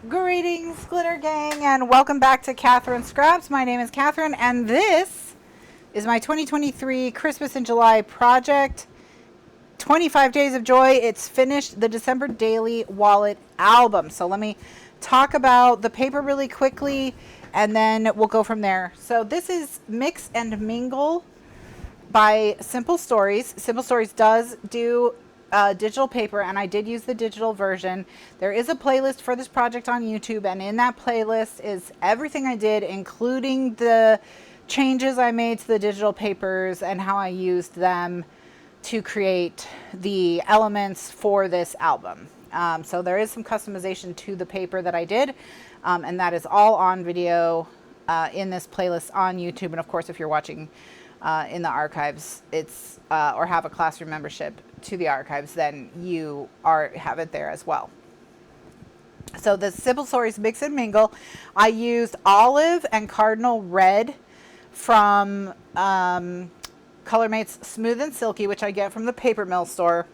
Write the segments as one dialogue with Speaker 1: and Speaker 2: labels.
Speaker 1: Greetings, Glitter Gang, and welcome back to Kathryn Scraps. My name is Kathryn, and this is my 2023 Christmas in July project, 25 Days of Joy. It's finished, the December Daily Wallet album. So let me talk about the paper really quickly, and then we'll go from there. So this is Mix and Mingle by Simple Stories. Simple Stories does do digital paper, and I did use the digital version. There is a playlist for this project on YouTube, and in that playlist is everything I did, including the changes I made to the digital papers and how I used them to create the elements for this album. So there is some customization to the paper that I did, and that is all on video in this playlist on YouTube. And of course, if you're watching in the archives, it's or have a classroom membership to the archives, then you have it there as well. So the Simple Stories Mix and Mingle, I used olive and cardinal red from ColorMate's Smooth and Silky, which I get from the Paper Mill store.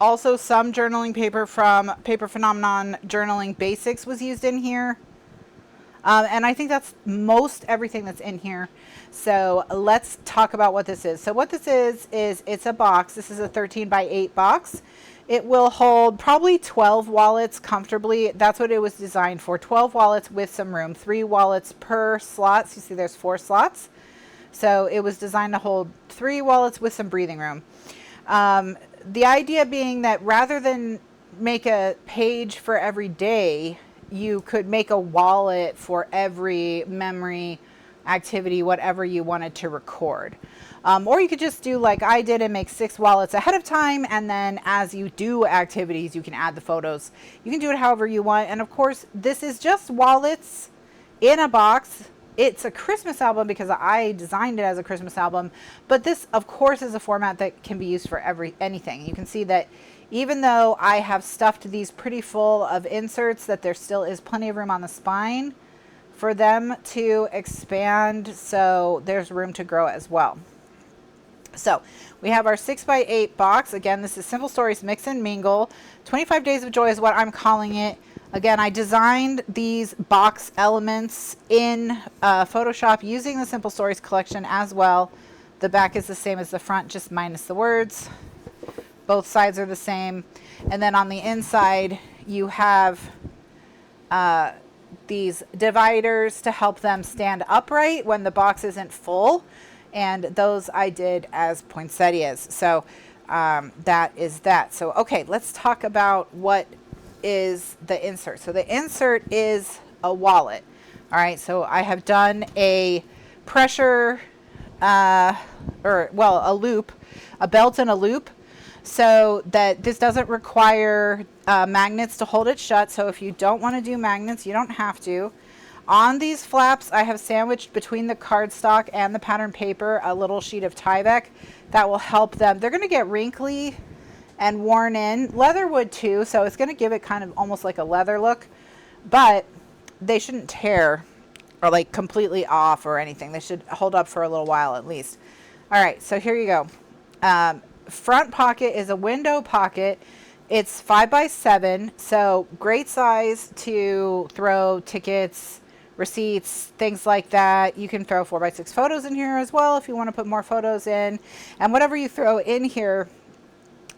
Speaker 1: Also, some journaling paper from Paper Phenomenon Journaling Basics was used in here. And I think that's most everything that's in here. So let's talk about what this is. So what this is it's a box. This is a 13 by 8 box. It will hold probably 12 wallets comfortably. That's what it was designed for. 12 wallets with some room. 3 wallets per slot. So you see there's 4 slots. So it was designed to hold 3 wallets with some breathing room. The idea being that rather than make a page for every day, you could make a wallet for every memory, activity, whatever you wanted to record. Or you could just do like I did and make 6 wallets ahead of time, and then as you do activities, you can add the photos. You can do it however you want. And of course, this is just wallets in a box. It's a Christmas album because I designed it as a Christmas album, but this of course is a format that can be used for anything. You can see that even though I have stuffed these pretty full of inserts, that there still is plenty of room on the spine for them to expand, so there's room to grow as well. So we have our 6 by 8 box. Again, this is Simple Stories Mix and Mingle. 25 Days of Joy is what I'm calling it. Again, I designed these box elements in Photoshop using the Simple Stories collection as well. The back is the same as the front, just minus the words. Both sides are the same. And then on the inside, you have these dividers to help them stand upright when the box isn't full. And those I did as poinsettias. So that is that. So, okay, let's talk about what is the insert. So the insert is a wallet. All right, so I have done a pressure, a loop, a belt and a loop, so that this doesn't require magnets to hold it shut. So if you don't want to do magnets, you don't have to. On these flaps, I have sandwiched between the cardstock and the pattern paper a little sheet of Tyvek that will help them. They're going to get wrinkly and worn in. Leather would too, so it's going to give it kind of almost like a leather look, but they shouldn't tear or like completely off or anything. They should hold up for a little while at least. All right, so here you go. Front pocket is a window pocket. It's 5 by 7, so great size to throw tickets, receipts, things like that. You can throw 4 by 6 photos in here as well if you want to put more photos in. And whatever you throw in here,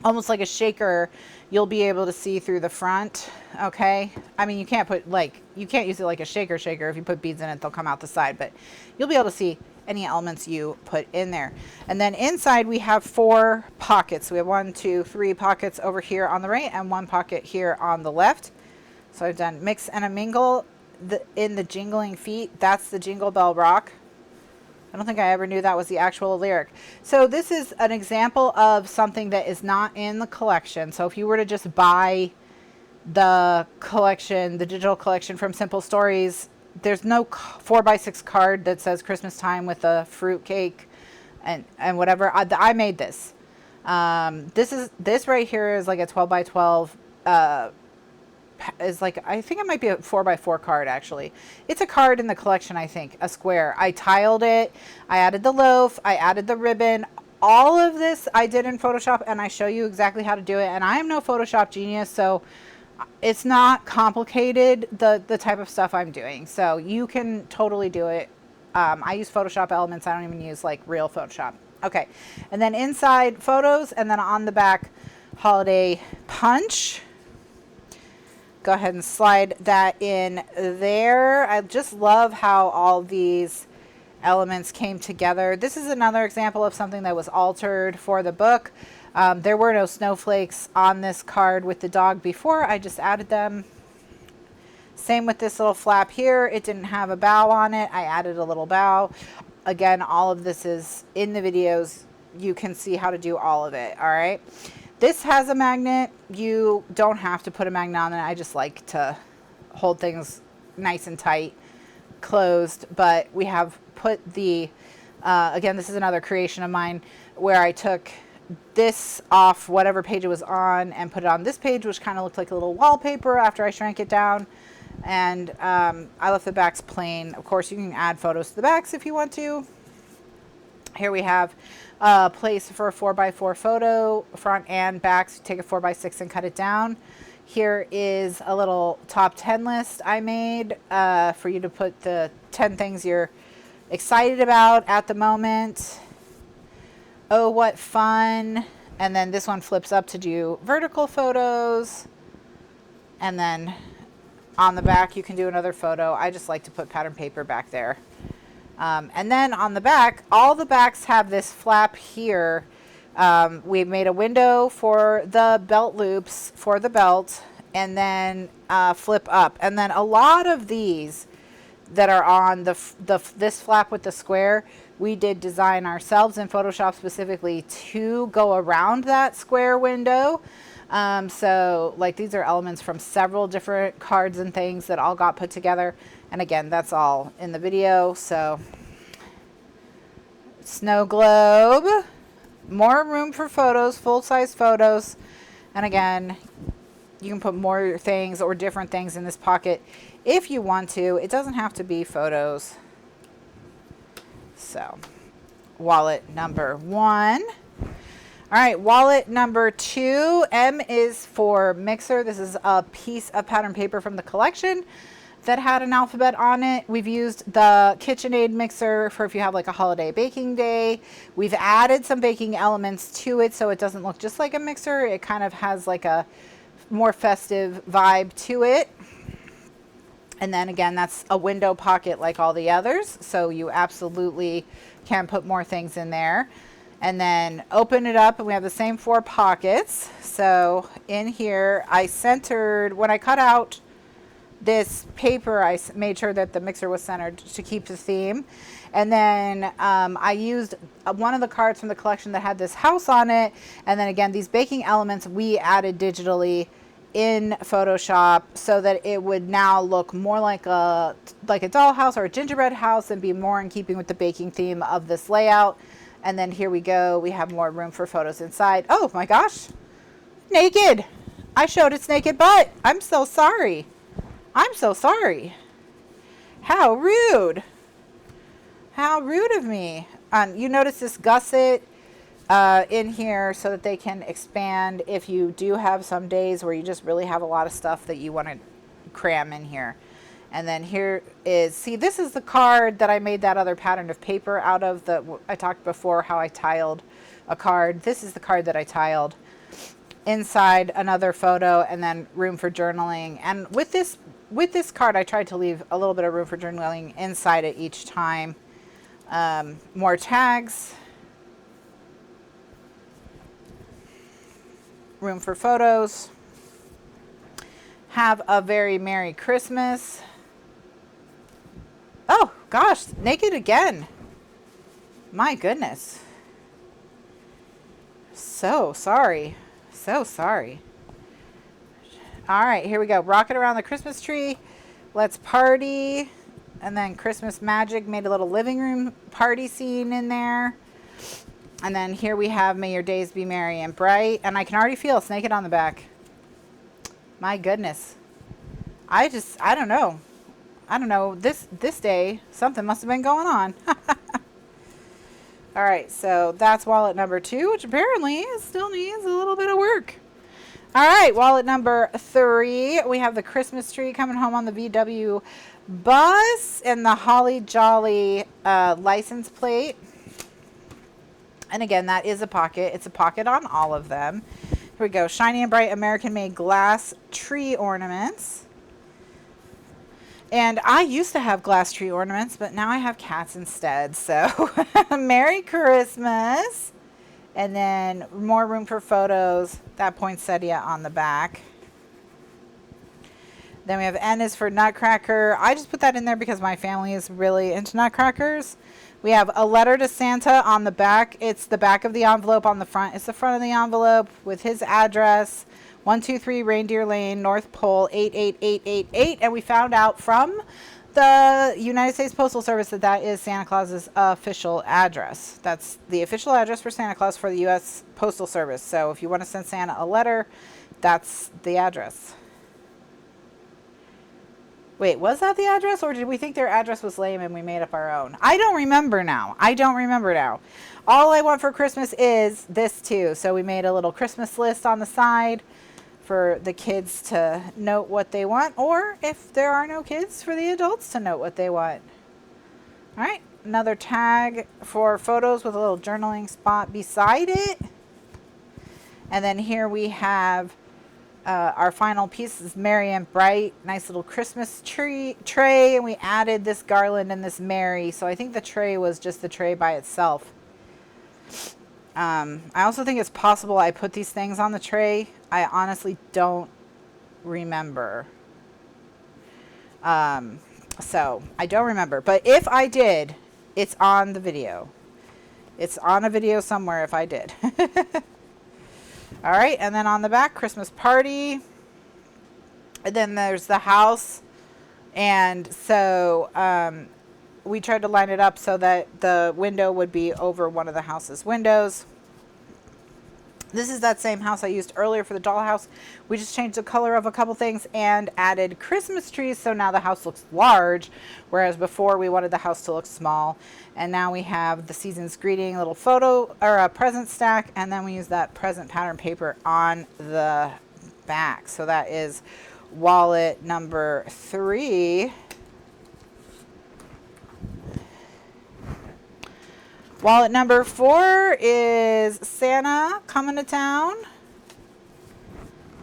Speaker 1: almost like a shaker, you'll be able to see through the front. Okay, I mean, you can't use it like a shaker. If you put beads in it, they'll come out the side, but you'll be able to see any elements you put in there. And then inside we have 4 pockets. We have 1, 2, 3 pockets over here on the right and 1 pocket here on the left. So I've done Mix and a Mingle in the jingling feet. That's the Jingle Bell Rock. I don't think I ever knew that was the actual lyric. So this is an example of something that is not in the collection. So if you were to just buy the collection, the digital collection from Simple Stories, there's no 4 by 6 card that says Christmas time with a fruit cake and whatever. I made this. This right here is like a 12 by 12 is like, I think it might be a 4 by 4 card actually. It's a card in the collection, I think, a square. I tiled it, I added the loaf, I added the ribbon. All of this I did in Photoshop, and I show you exactly how to do it. And I am no Photoshop genius, so It's not complicated, the type of stuff I'm doing. So you can totally do it. I use Photoshop elements. I don't even use like real Photoshop. Okay. And then inside photos, and then on the back, holiday punch. Go ahead and slide that in there. I just love how all these elements came together. This is another example of something that was altered for the book. There were no snowflakes on this card with the dog before. I just added them. Same with this little flap here. It didn't have a bow on it. I added a little bow. Again, all of this is in the videos. You can see how to do all of it. All right. This has a magnet. You don't have to put a magnet on it. I just like to hold things nice and tight, closed. But we have put the, again, this is another creation of mine where I took this off whatever page it was on and put it on this page, which kind of looked like a little wallpaper after I shrank it down. And I left the backs plain. Of course, you can add photos to the backs if you want to. Here we have a place for a 4x4 photo, front and back. So take a 4x6 and cut it down. Here is a little top 10 list I made for you to put the 10 things you're excited about at the moment. Oh, what fun. And then this one flips up to do vertical photos. And then on the back, you can do another photo. I just like to put pattern paper back there. And then on the back, all the backs have this flap here. We made a window for the belt loops for the belt, and then flip up. And then a lot of these that are on this flap with the square, we did design ourselves in Photoshop specifically to go around that square window. So like these are elements from several different cards and things that all got put together. And again, that's all in the video. So snow globe, more room for photos, full-size photos. And again, you can put more things or different things in this pocket if you want to. It doesn't have to be photos. So wallet number 1. All right, wallet number 2. M is for mixer. This is a piece of pattern paper from the collection that had an alphabet on it. We've used the KitchenAid mixer for if you have like a holiday baking day. We've added some baking elements to it so it doesn't look just like a mixer. It kind of has like a more festive vibe to it. And then again, that's a window pocket like all the others. So you absolutely can put more things in there. And then open it up and we have the same 4 pockets. So in here, I centered, when I cut out this paper, I made sure that the mixer was centered to keep the theme. And then I used one of the cards from the collection that had this house on it. And then again, these baking elements we added digitally in Photoshop so that it would now look more like a dollhouse or a gingerbread house and be more in keeping with the baking theme of this layout. And then here we go. We have more room for photos inside. Oh my gosh, naked. I showed its naked butt. I'm so sorry. I'm so sorry. How rude. How rude of me. You notice this gusset in here so that they can expand if you do have some days where you just really have a lot of stuff that you want to cram in here. And then here is, see, this is the card that I made that other pattern of paper out of. I talked before how I tiled a card. This is the card that I tiled. Inside another photo and then room for journaling. And with this card, I tried to leave a little bit of room for journaling inside it each time. More tags. Room for photos. Have a very Merry Christmas. Oh gosh, naked again. My goodness. So sorry. So sorry. All right, here we go. Rocket around the Christmas tree. Let's party. And then Christmas magic, made a little living room party scene in there. And then here we have May Your Days Be Merry and Bright. And I can already feel it's naked on the back. My goodness. I don't know. I don't know. This day, something must have been going on. All right, so that's wallet number 2, which apparently still needs a little bit of work. All right, wallet number 3. We have the Christmas tree coming home on the VW bus and the Holly Jolly license plate. And again, that is a pocket. It's a pocket on all of them. Here we go. Shiny and bright American-made glass tree ornaments. And I used to have glass tree ornaments, but now I have cats instead. So Merry Christmas. And then more room for photos. That poinsettia on the back. Then we have N is for Nutcracker. I just put that in there because my family is really into Nutcrackers. We have a letter to Santa on the back. It's the back of the envelope on the front. It's the front of the envelope with his address. 123 Reindeer Lane, North Pole, 88888. And we found out from the United States Postal Service that that is Santa Claus's official address. That's the official address for Santa Claus for the U.S. Postal Service. So if you want to send Santa a letter, that's the address. Wait, was that the address, or did we think their address was lame and we made up our own? I don't remember now. All I want for Christmas is this too. So we made a little Christmas list on the side for the kids to note what they want, or if there are no kids, for the adults to note what they want. All right, another tag for photos with a little journaling spot beside it. And then here we have our final piece is Merry and Bright, nice little Christmas tray, and we added this garland and this Mary. So I think the tray was just the tray by itself. I also think it's possible I put these things on the tray. I honestly don't remember. So I don't remember, but if I did, it's on the video. It's on a video somewhere if I did. All right, and then on the back, Christmas party. And then there's the house. And so we tried to line it up so that the window would be over one of the house's windows. This is that same house I used earlier for the dollhouse. We just changed the color of a couple things and added Christmas trees. So now the house looks large, whereas before we wanted the house to look small. And now we have the season's greeting, little photo or a present stack. And then we use that present pattern paper on the back. So that is wallet number 3. Wallet number 4 is Santa coming to town.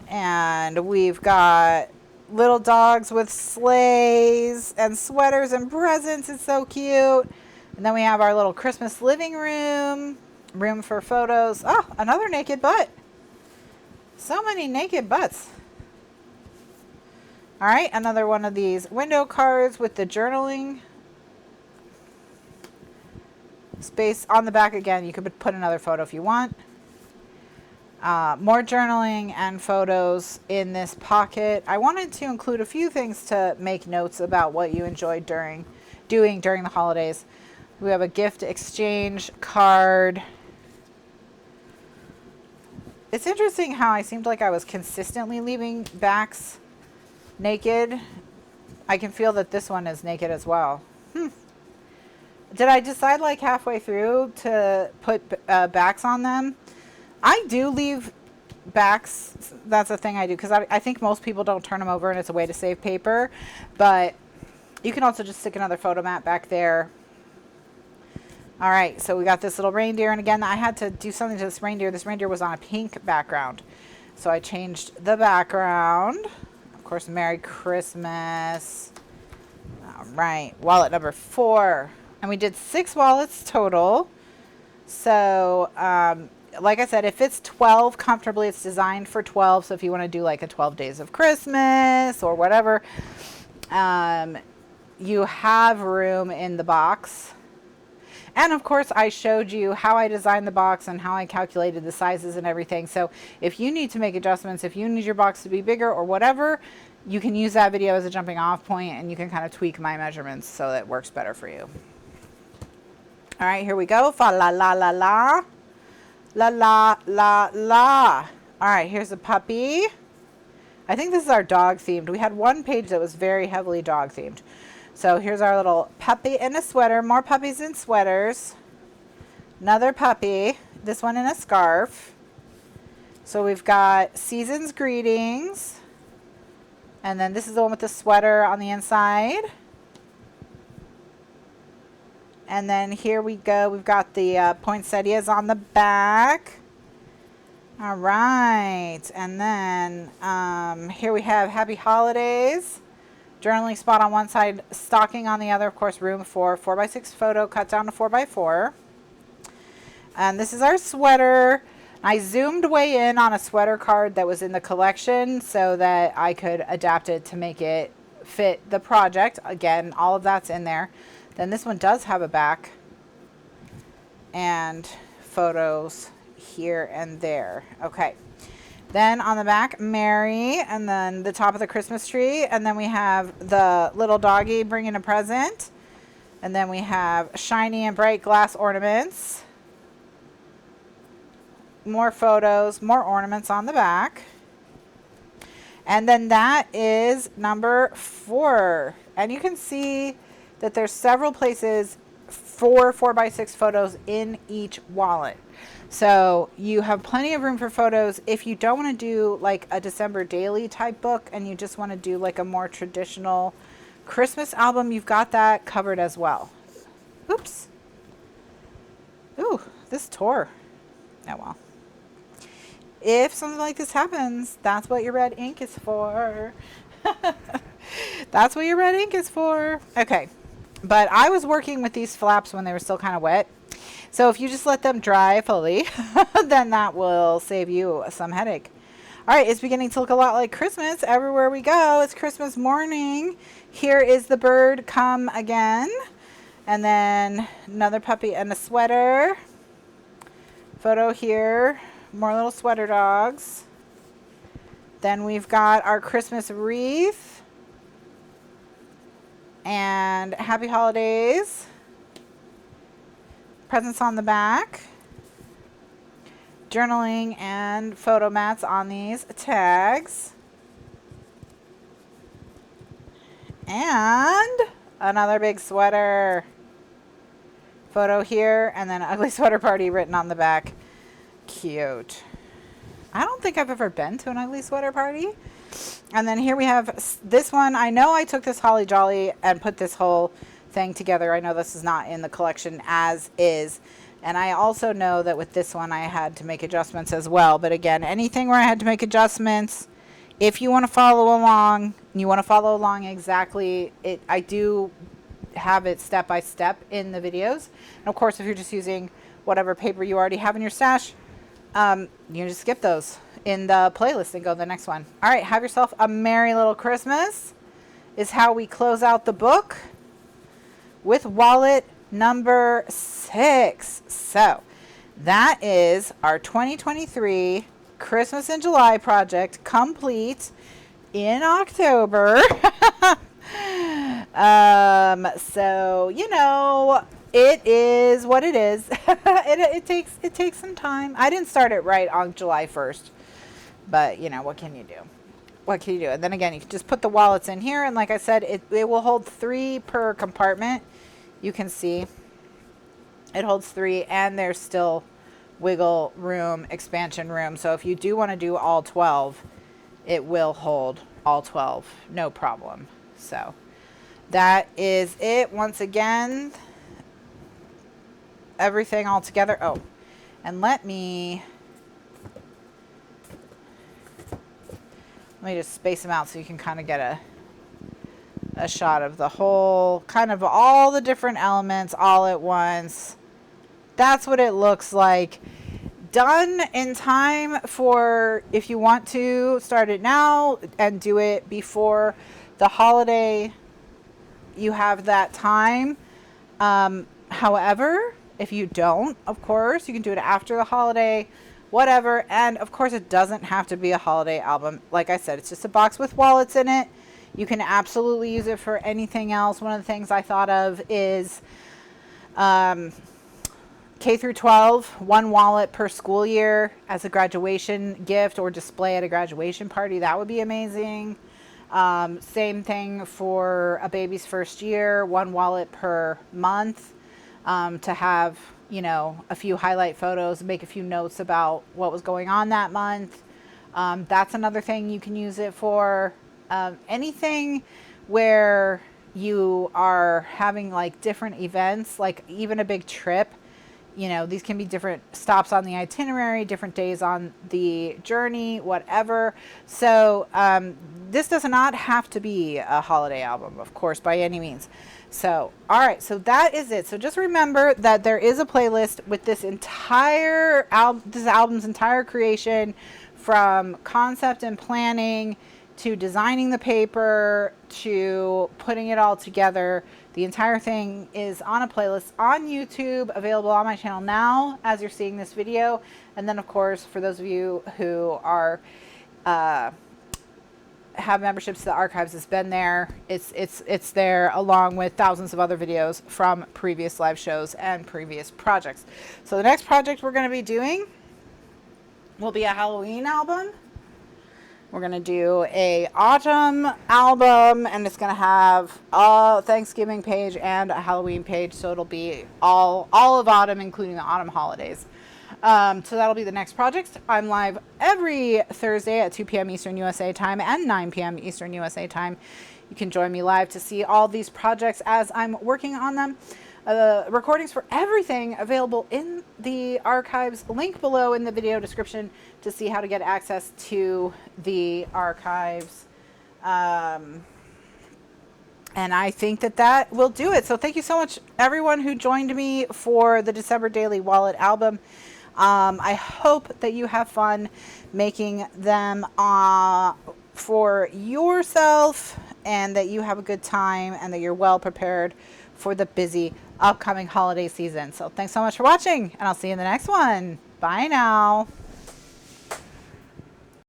Speaker 1: And we've got little dogs with sleighs and sweaters and presents. It's so cute. And then we have our little Christmas living room. Room for photos. Oh, another naked butt. So many naked butts. All right, another one of these window cards with the journaling space on the back. Again, you could put another photo if you want. More journaling and photos in this pocket. I wanted to include a few things to make notes about what you enjoyed doing during the holidays. We have a gift exchange card. It's interesting how I seemed like I was consistently leaving backs naked. I can feel that this one is naked as well. Did I decide like halfway through to put backs on them? I do leave backs. That's a thing I do because I think most people don't turn them over and it's a way to save paper. But you can also just stick another photo mat back there. All right, so we got this little reindeer. And again, I had to do something to this reindeer. This reindeer was on a pink background. So I changed the background. Of course, Merry Christmas. All right, wallet number 4. And we did 6 wallets total. So, like I said, it fits 12 comfortably. It's designed for 12. So if you want to do like a 12 days of Christmas or whatever, you have room in the box. And of course, I showed you how I designed the box and how I calculated the sizes and everything. So if you need to make adjustments, if you need your box to be bigger or whatever, you can use that video as a jumping off point and you can kind of tweak my measurements so that it works better for you. All right, here we go. Fa la la la la. La la la la. All right, here's a puppy. I think this is our dog themed. We had one page that was very heavily dog themed. So here's our little puppy in a sweater. More puppies in sweaters. Another puppy. This one in a scarf. So we've got Season's Greetings. And then this is the one with the sweater on the inside. And then here we go. We've got the poinsettias on the back. All right. And then here we have Happy Holidays. Journaling spot on one side, stocking on the other. Of course, room for 4x6 photo cut down to 4x4. And this is our sweater. I zoomed way in on a sweater card that was in the collection so that I could adapt it to make it fit the project. Again, all of that's in there. Then this one does have a back and photos here and there. Okay. Then on the back, Mary, and then the top of the Christmas tree. And then we have the little doggy bringing a present. And then we have shiny and bright glass ornaments. More photos, more ornaments on the back. And then that is number 4. And you can see that there's several places for 4x6 photos in each wallet. So you have plenty of room for photos. If you don't want to do like a December daily type book and you just want to do like a more traditional Christmas album, you've got that covered as well. Oops. Ooh, this tore. Oh well. If something like this happens, that's what your red ink is for. That's what your red ink is for. Okay. But I was working with these flaps when they were still kind of wet. So if you just let them dry fully, then that will save you some headache. All right, it's beginning to look a lot like Christmas. Everywhere we go, it's Christmas morning. Here is the bird come again. And then another puppy and a sweater. Photo here. More little sweater dogs. Then we've got our Christmas wreath. And Happy Holidays. Presents on the back. Journaling and photo mats on these tags. And another big sweater. Photo here, and then ugly sweater party written on the back. Cute. I don't think I've ever been to an ugly sweater party. And then here we have this one. I know I took this Holly Jolly and put this whole thing together. I know this is not in the collection as is. And I also know that with this one I had to make adjustments as well. But again, anything where I had to make adjustments, if you want to follow along, and you want to follow along exactly, I do have it step by step in the videos. And of course, if you're just using whatever paper you already have in your stash, you just skip those in the playlist and go to the next one. All right, have yourself a merry little Christmas is how we close out the book with wallet number 6. So that is our 2023 Christmas in July project complete in October. So, you know, it is what it is. it takes some time. I didn't start it right on July 1st, but you know, what can you do? What can you do? And then again, you can just put the wallets in here. And like I said, it will hold 3 per compartment. You can see it holds 3, and there's still wiggle room, expansion room. So if you do want to do all 12, it will hold all 12, no problem. So that is it. Once again, everything all together. Oh, and let me just space them out so you can kind of get a shot of the whole, kind of all the different elements all at once. That's what it looks like. Done in time for, if you want to start it now and do it before the holiday, you have that time. However, if you don't, of course, you can do it after the holiday, whatever. And of course, it doesn't have to be a holiday album. Like I said, it's just a box with wallets in it. You can absolutely use it for anything else. One of the things I thought of is K through 12, 1 wallet per school year as a graduation gift or display at a graduation party. That would be amazing. Same thing for a baby's first year, 1 wallet per month, to have, you know, a few highlight photos, make a few notes about what was going on that month. That's another thing you can use it for. Anything where you are having like different events, like even a big trip. You know, these can be different stops on the itinerary, different days on the journey, whatever. So this does not have to be a holiday album, of course, by any means. So, all right, so that is it. So just remember that there is a playlist with this entire this album's entire creation, from concept and planning to designing the paper to putting it all together. The entire thing is on a playlist on YouTube, available on my channel now as you're seeing this video. And then, of course, for those of you who are have memberships to the archives, it's been there. It's there along with thousands of other videos from previous live shows and previous projects. So the next project we're going to be doing will be a Halloween album. We're going to do a autumn album, and it's going to have a Thanksgiving page and a Halloween page. So it'll be all of autumn, including the autumn holidays. So that'll be the next project. I'm live every Thursday at 2 p.m. Eastern USA time and 9 p.m. Eastern USA time. You can join me live to see all these projects as I'm working on them. Recordings for everything available in the archives. Link below in the video description to see how to get access to the archives. And I think that will do it. So thank you so much, everyone who joined me for the December Daily Wallet album. I hope that you have fun making them for yourself, and that you have a good time, and that you're well prepared for the busy upcoming holiday season. So thanks so much for watching, and I'll see you in the next one. Bye now.